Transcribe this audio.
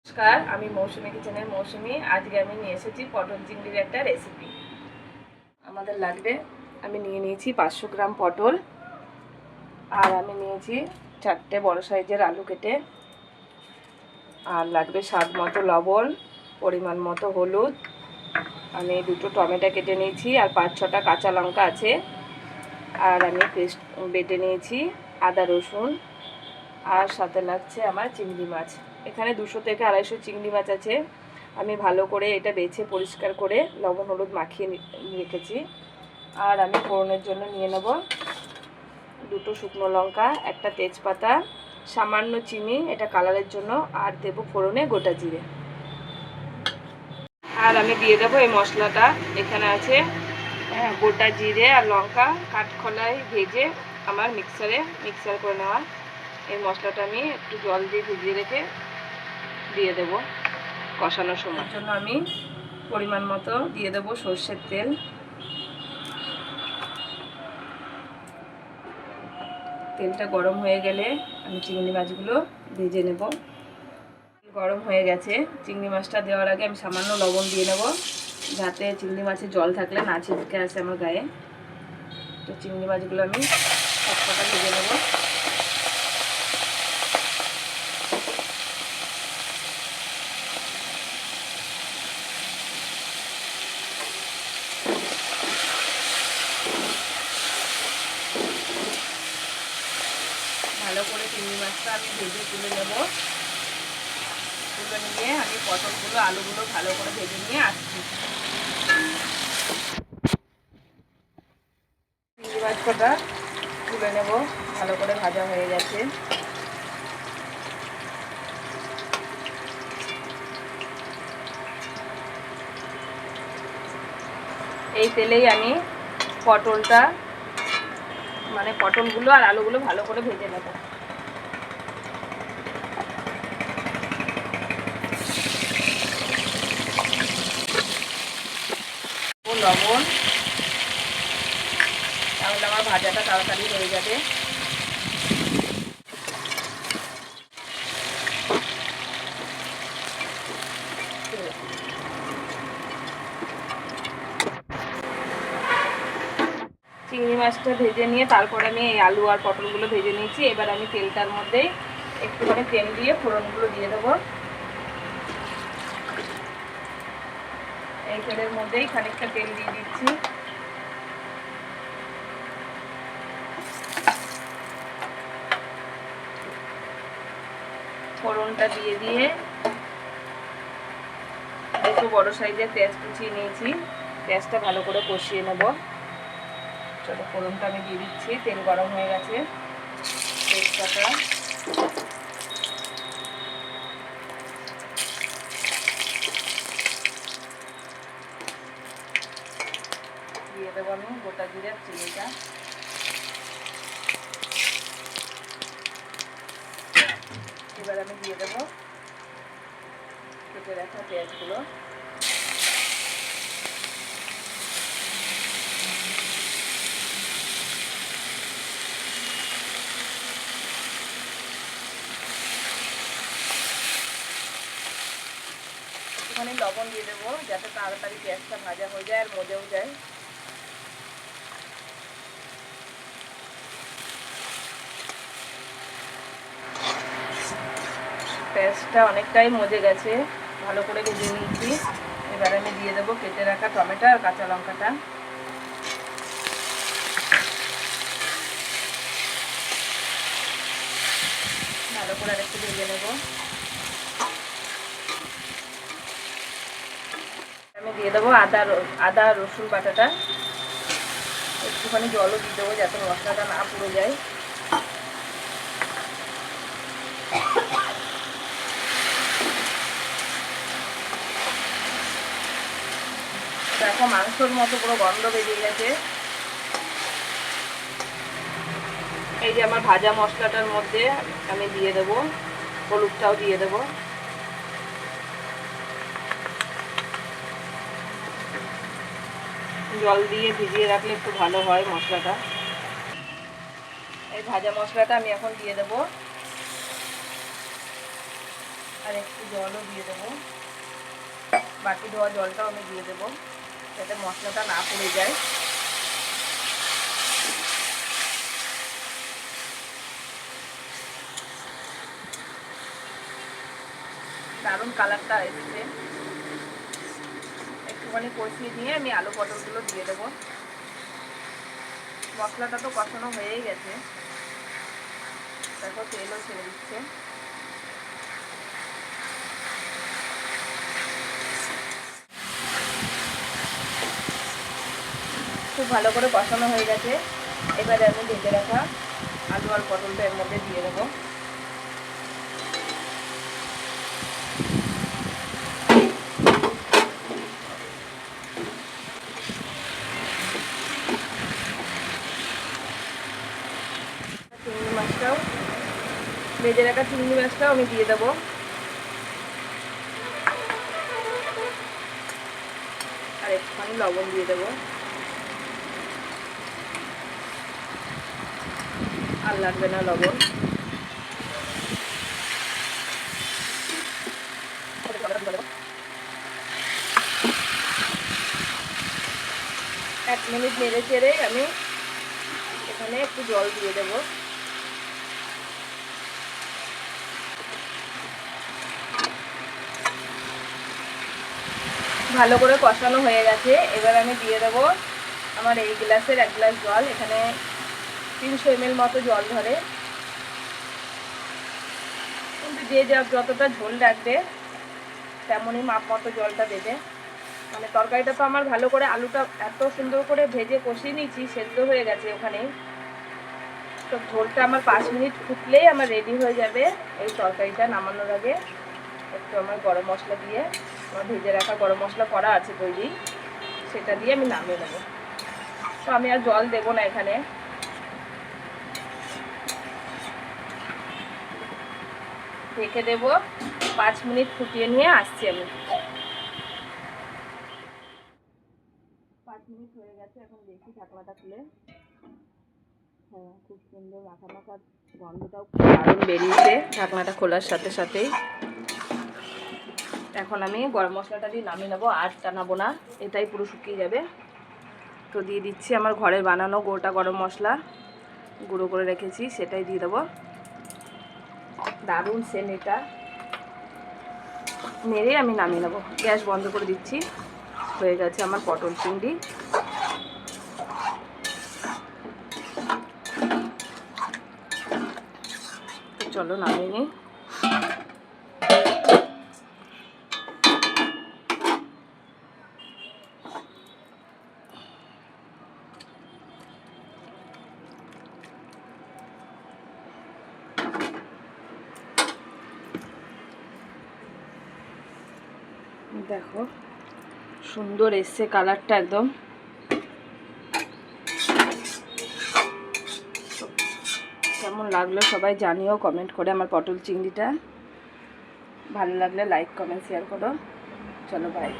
নমস্কার, আমি মৌসুমী কিচেনের মৌসুমী। আজকে আমি নিয়ে এসেছি পটল চিংড়ির একটা রেসিপি। আমাদের লাগবে, আমি নিয়ে নিয়েছি 500 গ্রাম পটল, আর আমি নিয়েছি 4টে বড় সাইজের আলু কেটে, আর লাগবে স্বাদ মতো লবণ, পরিমাণ মতো হলুদ, আমি 2টো টমেটো কেটে নিয়েছি, আর 5-6টা কাঁচা লঙ্কা আছে, আর আমি পেস্ট বেটে নিয়েছি আদা রসুন, আর সাথে লাগছে আমার চিংড়ি মাছ। এখানে 200 থেকে 250 চিংড়ি মাছ আছে। আমি ভালো করে এটা বেছে পরিষ্কার করে লবণ হলুদ মাখিয়ে রেখেছি। আর আমি ফোড়নের জন্য নিয়ে নেব 2টো শুকনো লঙ্কা, একটা তেজপাতা, সামান্য চিনি এটা কালারের জন্য, আর দেব ফোড়নে গোটা জিরে। আর আমি দিয়ে দেবো এই মশলাটা। এখানে আছে গোটা জিরে আর লঙ্কা কাঠখোলায় ভেজে আমার মিক্সার করে নেওয়া। এই মশলাটা আমি একটু জল দিয়ে ভিজিয়ে রেখে দিয়ে দেব কষানোর সময়। জন্য আমি পরিমাণ মতো দিয়ে দেব সর্ষের তেল। তেলটা গরম হয়ে গেলে আমি চিংড়ি মাছগুলো ভেজে নেব। গরম হয়ে গেছে, চিংড়ি মাছটা দেওয়ার আগে আমি সামান্য লবণ দিয়ে নেব, যাতে চিংড়ি মাছের জল থাকলে না ছিটকে আসে আমার গায়ে। তো চিংড়ি মাছগুলো আমি সবকটা ভেজে নেব। ভালো করে চিংড়ি মাছটা আমি ভেজে তুলে নেব। তুলে নিয়ে আমি পটলগুলো আলুগুলো ভালো করে ভেজে নিয়ে আসছি। চিংড়ি মাছ কটা তুলে নেব, ভালো করে ভাজা হয়ে গেছে। এই তেলেই আমি পটলগুলো আর আলুগুলো ভালো করে ভেজে নেব। লবণ, তাহলে আমার ভাজাটা তাড়াতাড়ি হয়ে যাবে। চিংড়ি মাছটা ভেজে নিয়ে তারপরে আমি এই আলু আর পটলগুলো ভেজে নিয়েছি। এবার আমি তেলটার মধ্যে একটুখানি তেল দিয়ে ফোড়নগুলো দিয়ে দেবো। এই তেলের মধ্যেই খানিকটা তেল দিয়ে দিচ্ছি। ফোড়নটা দিয়ে একটু বড় সাইজের পেঁয়াজ কুচিয়ে নিয়েছি, পেঁয়াজটা ভালো করে কষিয়ে নেব। চলো ফোড়নটা আমি দিয়ে দিচ্ছি। তেল গরম হয়ে গেছে, তেজপাতা, দিয়ে দেবো আমি গোটা জিরের চিনিটা। এবার আমি দিয়ে দেবো কেটে রাখা পেঁয়াজগুলো। একটুখানি লবণ দিয়ে দেবো যাতে তাড়াতাড়ি পেঁয়াজটা ভাজা হয়ে যায় আর মজেও যায়। পেঁয়াজটা অনেকটাই মজে গেছে, ভালো করে ভেজে নিয়েছি। এবার আমি দিয়ে দেবো কেটে রাখা টমেটো আর কাঁচা লঙ্কাটা। ভালো করে আরেকটু ভেজে নেব। আমি দিয়ে দেবো আদা রসুন বাটাটা। একটুখানি জলও দিয়ে দেবো যাতে মশলাটা না পুড়ে যায়। দেখো মাংসর মতো পুরো গন্ধ বেরিয়ে গেছে। এই যে আমার ভাজা মশলাটার মধ্যে আমি দিয়ে দেবো হলুদটাও দিয়ে দেবো। জল দিয়ে ভিজিয়ে রাখলে একটু ভালো হয় মশলাটা। এই ভাজা মশলাটা আমি এখন দিয়ে দেবো। আর একটু জলও দিয়ে দেবো, বাটি ধোয়া জলটাও আমি দিয়ে দেবো যাতে মশলাটা না পুড়ে যায়। দারুণ কালারটা এসেছে। একটুখানি কষিয়ে নিয়ে আমি আলু পটলগুলো দিয়ে দেবো। মশলাটা তো কষানো হয়েই গেছে, তারপর তেলও ছেড়ে দিচ্ছে। খুব ভালো করে কষানো হয়ে গেছে। এবারে আমি ভেজে রাখা আলু আর পটলটা এর মধ্যে দিয়ে দেবো। চিংড়ি মাছটাও, ভেজে রাখা চিংড়ি মাছটাও আমি দিয়ে দেবো। আর একটুখানি লবণ দিয়ে দেবো, আর লাগবে না লবণ। 1 মিনিট নেড়ে চেড়ে আমি এখানে একটু জল দিয়ে দেবো। ভালো করে কষানো হয়ে গেছে। এবার আমি দিয়ে দেবো আমার এই গ্লাসের 1 গ্লাস জল। এখানে 300 ml মতো জল ধরে, কিন্তু যে যতটা ঝোল রাখবে তেমনই মাপ মতো জলটা দেবে। মানে তরকারিটা তো আমার ভালো করে আলুটা এত সুন্দর করে ভেজে কষিয়ে নিয়েছি, সেদ্ধ হয়ে গেছে ওখানেই। তো ঝোলটা আমার 5 মিনিট ফুটলেই আমার রেডি হয়ে যাবে। এই তরকারিটা নামানোর আগে একটু আমার গরম মশলা দিয়ে, আমার ভেজে রাখা গরম মশলা করা আছে তৈরি, সেটা দিয়ে আমি নামিয়ে নেবো। তো আমি আর জল দেবো না এখানে। ঢেকে দেবো, 5 মিনিট ফুটিয়ে নিয়ে আসছি আমি। 5 মিনিট হয়ে গেছে, এখন দেখি ঢাকনাটা খুলে। হ্যাঁ, খুব সুন্দর মাখা মাখা গন্ধটাও দারুণ বেরিয়েছে ঢাকনাটা খোলার সাথে সাথেই। এখন আমি গরম মশলাটা দিয়ে নামিয়ে নেবো, আর টানাবো না, এটাই পুরো শুকিয়ে যাবে। তো দিয়ে দিচ্ছি আমার ঘরের বানানো গোটা গরম মশলা, গুঁড়ো করে রেখেছি, সেটাই দিয়ে দেবো। দারুণ সেন্ট এটা। নেড়ে আমি নামিয়ে নেবো, গ্যাস বন্ধ করে দিচ্ছি। হয়ে গেছে আমার পটল চিংড়ি। চলো নামিয়ে নিই। দেখো সুন্দর এসছে কালারটা একদম। কেমন লাগলো সবাই জানিও কমেন্ট করে আমার পটল চিংড়িটা। ভালো লাগলে লাইক কমেন্ট শেয়ার করো। চলো বাই।